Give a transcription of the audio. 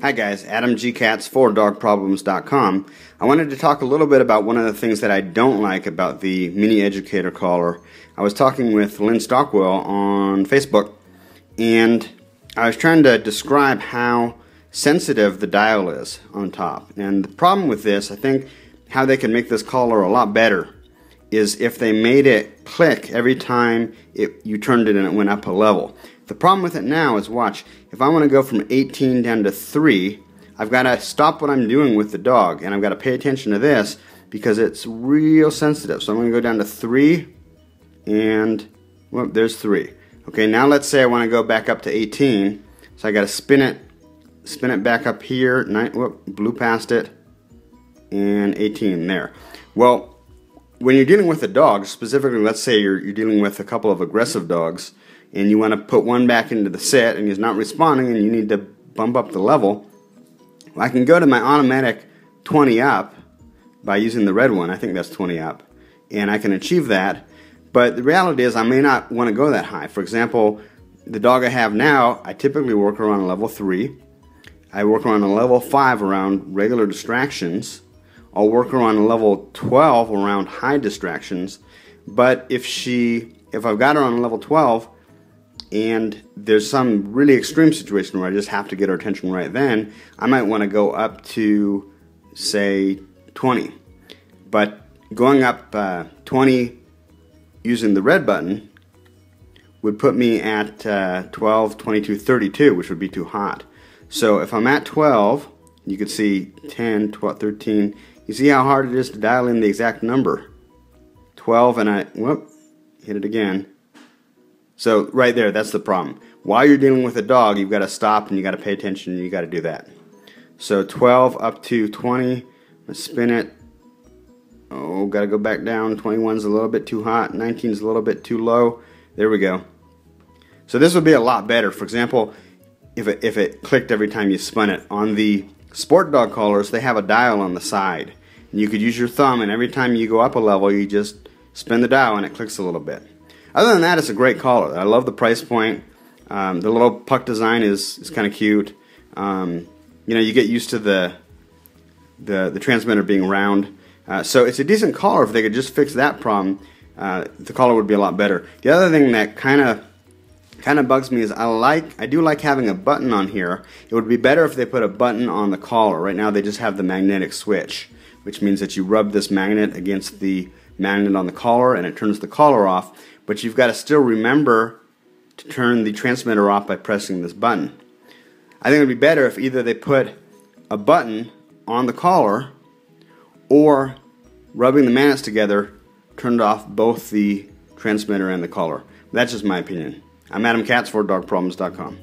Hi guys, Adam G. Katz for dogproblems.com. I wanted to talk a little bit about one of the things that I don't like about the Mini Educator collar. I was talking with Lynn Stockwell on Facebook, and I was trying to describe how sensitive the dial is on top. And the problem with this, I think how they can make this collar a lot better is if they made it click every time you turned it and it went up a level. The problem with it now is, watch, if I want to go from 18 down to 3, I've got to stop what I'm doing with the dog, and I've got to pay attention to this because it's real sensitive. So I'm going to go down to 3, and whoop, there's 3. Okay, now let's say I want to go back up to 18, so I got to spin it back up here. Whoop, blew past it, and 18 there. Well, when you're dealing with a dog, specifically, let's say you're dealing with a couple of aggressive dogs, and you want to put one back into the sit and he's not responding and you need to bump up the level, well, I can go to my automatic 20 up by using the red one. I think that's 20 up, and I can achieve that. But the reality is I may not want to go that high. For example, the dog I have now, I typically work around a level 3. I work around a level 5 around regular distractions. I'll work around a level 12 around high distractions. But if I've got her on a level 12 and there's some really extreme situation where I just have to get her attention right then, I might want to go up to, say, 20. But going up 20 using the red button would put me at 12, 22, 32, which would be too hot. So if I'm at 12, you can see 10, 12, 13. You see how hard it is to dial in the exact number. 12, and I, whoop, hit it again. So right there, that's the problem. While you're dealing with a dog, you've got to stop and you've got to pay attention and you've got to do that. So 12 up to 20, let's spin it. Oh, got to go back down. 21's a little bit too hot. 19's a little bit too low. There we go. So this would be a lot better. For example, if it clicked every time you spun it. On the sport dog collars, they have a dial on the side. And you could use your thumb, and every time you go up a level, you just spin the dial and it clicks a little bit. Other than that, it's a great collar. I love the price point. The little puck design is kind of cute. You know, you get used to the transmitter being round. So it's a decent collar. If they could just fix that problem, the collar would be a lot better. The other thing that kind of bugs me is I do like having a button on here. It would be better if they put a button on the collar. Right now they just have the magnetic switch, which means that you rub this magnet against the magnet on the collar and it turns the collar off. But you've got to still remember to turn the transmitter off by pressing this button. I think it would be better if either they put a button on the collar or rubbing the magnets together turned off both the transmitter and the collar. That's just my opinion. I'm Adam Katz for dogproblems.com.